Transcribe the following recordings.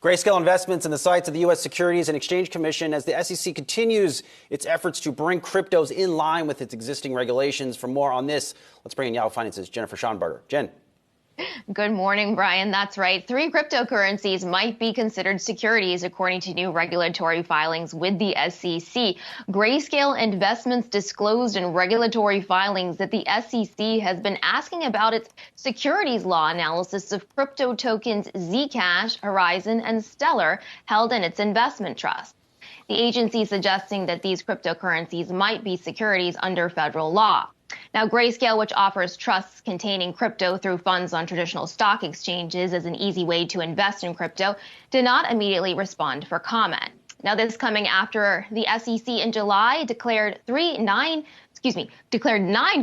Grayscale Investments in the sights of the U.S. Securities and Exchange Commission as the SEC continues its efforts to bring cryptos in line with its existing regulations. For more on this, let's bring in Yahoo Finance's Jennifer Schonberger. Jen. Good morning, Brian. That's right. 3 cryptocurrencies might be considered securities according to new regulatory filings with the SEC. Grayscale Investments disclosed in regulatory filings that the SEC has been asking about its securities law analysis of crypto tokens Zcash, Horizon, and Stellar held in its investment trust. The agency suggesting that these cryptocurrencies might be securities under federal law. Now, Grayscale, which offers trusts containing crypto through funds on traditional stock exchanges as an easy way to invest in crypto, did not immediately respond for comment. Now, this coming after the SEC in July declared 9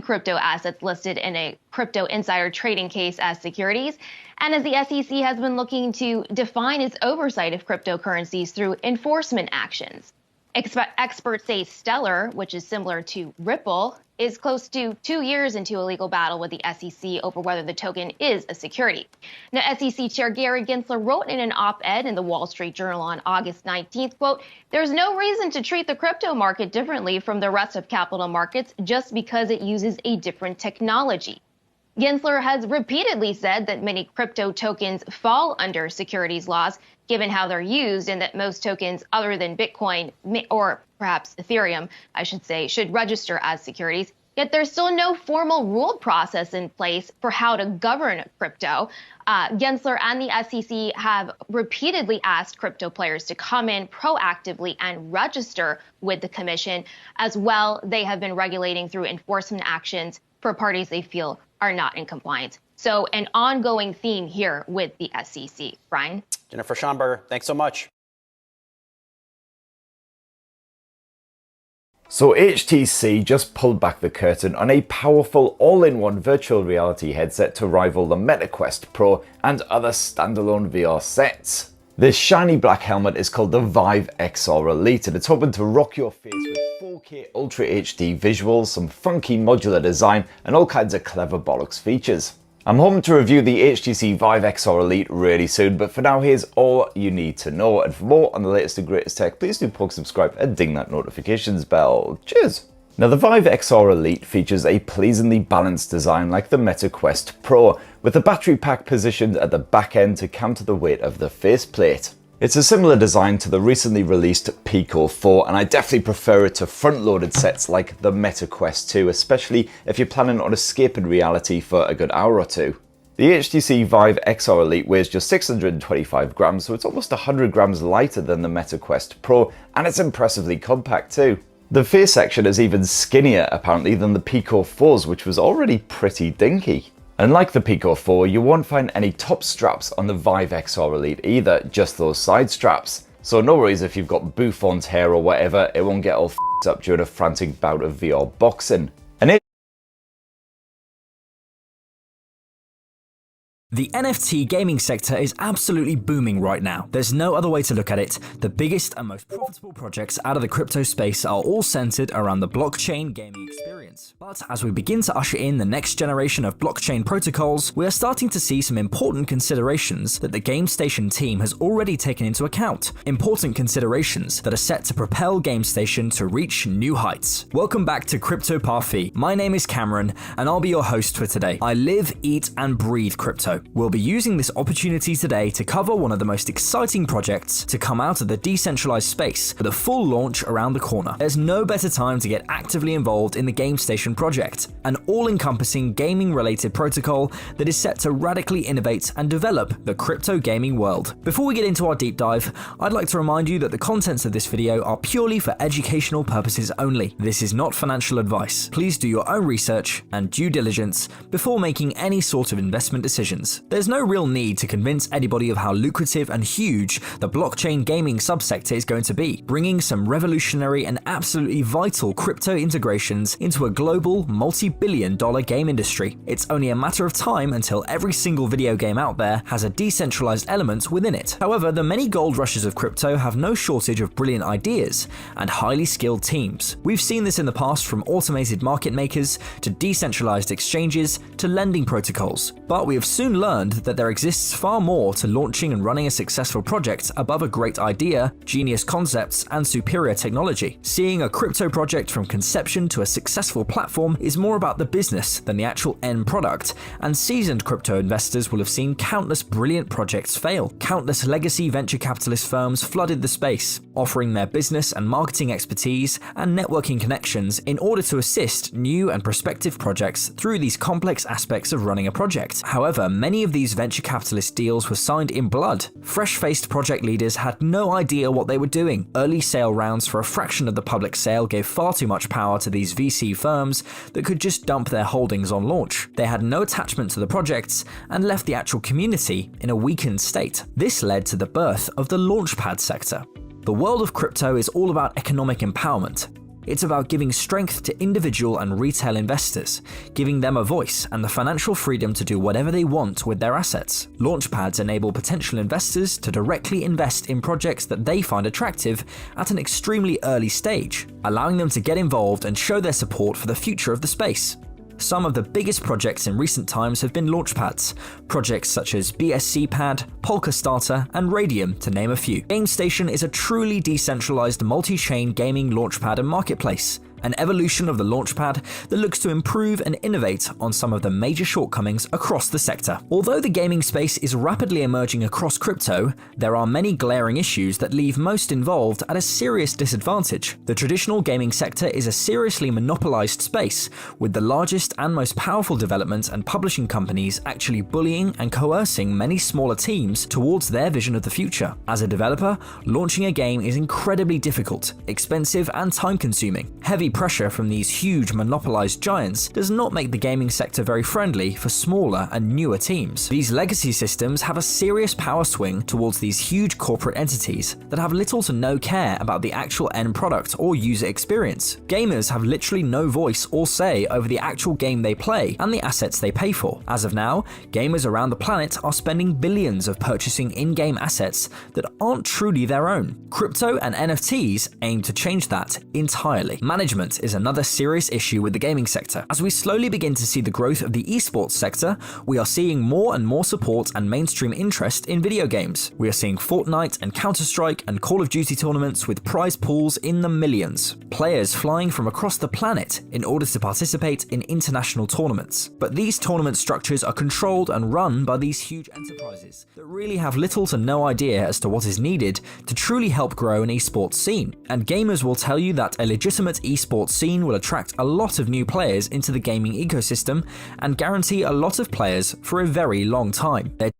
crypto assets listed in a crypto insider trading case as securities, and as the SEC has been looking to define its oversight of cryptocurrencies through enforcement actions. Experts say Stellar, which is similar to Ripple, is close to 2 years into a legal battle with the SEC over whether the token is a security. Now, SEC Chair Gary Gensler wrote in an op-ed in the Wall Street Journal on August 19th, quote, "There's no reason to treat the crypto market differently from the rest of capital markets just because it uses a different technology." Gensler has repeatedly said that many crypto tokens fall under securities laws, given how they're used, and that most tokens other than Bitcoin, or perhaps Ethereum, I should say, should register as securities. Yet there's still no formal rule process in place for how to govern crypto. Gensler and the SEC have repeatedly asked crypto players to come in proactively and register with the commission. As well, they have been regulating through enforcement actions for parties they feel are not in compliance. So an ongoing theme here with the SEC. Brian? Jennifer Schonberger, thanks so much. So HTC just pulled back the curtain on a powerful all-in-one virtual reality headset to rival the Meta Quest Pro and other standalone VR sets. This shiny black helmet is called the Vive XR Elite, and it's hoping to rock your face with 4K Ultra HD visuals, some funky modular design, and all kinds of clever bollocks features. I'm hoping to review the HTC Vive XR Elite really soon, but for now, here's all you need to know. And for more on the latest and greatest tech, please do poke, subscribe, and ding that notifications bell. Cheers! Now, the Vive XR Elite features a pleasingly balanced design like the Meta Quest Pro, with the battery pack positioned at the back end to counter the weight of the faceplate. It's a similar design to the recently released Pico 4, and I definitely prefer it to front-loaded sets like the Meta Quest 2, especially if you're planning on escaping reality for a good hour or two. The HTC Vive XR Elite weighs just 625 grams, so it's almost 100 grams lighter than the Meta Quest Pro, and it's impressively compact too. The face section is even skinnier apparently than the Pico 4's, which was already pretty dinky. Unlike the Pico 4, you won't find any top straps on the Vive XR Elite either, just those side straps. So no worries if you've got bouffant hair or whatever, it won't get all f***ed up during a frantic bout of VR boxing. The NFT gaming sector is absolutely booming right now. There's no other way to look at it. The biggest and most profitable projects out of the crypto space are all centered around the blockchain gaming experience. But as we begin to usher in the next generation of blockchain protocols, we are starting to see some important considerations that the GameStation team has already taken into account. Important considerations that are set to propel GameStation to reach new heights. Welcome back to Crypto Parfait. My name is Cameron, and I'll be your host for today. I live, eat, and breathe crypto. We'll be using this opportunity today to cover one of the most exciting projects to come out of the decentralized space, with a full launch around the corner. There's no better time to get actively involved in the GameStation project, an all-encompassing gaming-related protocol that is set to radically innovate and develop the crypto gaming world. Before we get into our deep dive, I'd like to remind you that the contents of this video are purely for educational purposes only. This is not financial advice. Please do your own research and due diligence before making any sort of investment decisions. There's no real need to convince anybody of how lucrative and huge the blockchain gaming subsector is going to be, bringing some revolutionary and absolutely vital crypto integrations into a global multi-billion-dollar game industry. It's only a matter of time until every single video game out there has a decentralized element within it. However, the many gold rushes of crypto have no shortage of brilliant ideas and highly skilled teams. We've seen this in the past, from automated market makers to decentralized exchanges to lending protocols, but we have soon soon learned that there exists far more to launching and running a successful project above a great idea, genius concepts, and superior technology. Seeing a crypto project from conception to a successful platform is more about the business than the actual end product, and seasoned crypto investors will have seen countless brilliant projects fail. Countless legacy venture capitalist firms flooded the space, offering their business and marketing expertise and networking connections in order to assist new and prospective projects through these complex aspects of running a project. However, many of these venture capitalist deals were signed in blood. Fresh-faced project leaders had no idea what they were doing. Early sale rounds for a fraction of the public sale gave far too much power to these VC firms that could just dump their holdings on launch. They had no attachment to the projects and left the actual community in a weakened state. This led to the birth of the launchpad sector. The world of crypto is all about economic empowerment. It's about giving strength to individual and retail investors, giving them a voice and the financial freedom to do whatever they want with their assets. Launchpads enable potential investors to directly invest in projects that they find attractive at an extremely early stage, allowing them to get involved and show their support for the future of the space. Some of the biggest projects in recent times have been launchpads, projects such as BSC Pad, Polka Starter, and Radium, to name a few. GameStation is a truly decentralized multi-chain gaming launchpad and marketplace, an evolution of the launchpad that looks to improve and innovate on some of the major shortcomings across the sector. Although the gaming space is rapidly emerging across crypto, there are many glaring issues that leave most involved at a serious disadvantage. The traditional gaming sector is a seriously monopolized space, with the largest and most powerful development and publishing companies actually bullying and coercing many smaller teams towards their vision of the future. As a developer, launching a game is incredibly difficult, expensive, and time-consuming. Heavy pressure from these huge monopolized giants does not make the gaming sector very friendly for smaller and newer teams. These legacy systems have a serious power swing towards these huge corporate entities that have little to no care about the actual end product or user experience. Gamers have literally no voice or say over the actual game they play and the assets they pay for. As of now, gamers around the planet are spending billions of purchasing in-game assets that aren't truly their own. Crypto and NFTs aim to change that entirely. Management is another serious issue with the gaming sector. As we slowly begin to see the growth of the esports sector, we are seeing more and more support and mainstream interest in video games. We are seeing Fortnite and Counter-Strike and Call of Duty tournaments with prize pools in the millions. Players flying from across the planet in order to participate in international tournaments. But these tournament structures are controlled and run by these huge enterprises that really have little to no idea as to what is needed to truly help grow an esports scene. And gamers will tell you that a legitimate esports scene will attract a lot of new players into the gaming ecosystem and guarantee a lot of players for a very long time. Their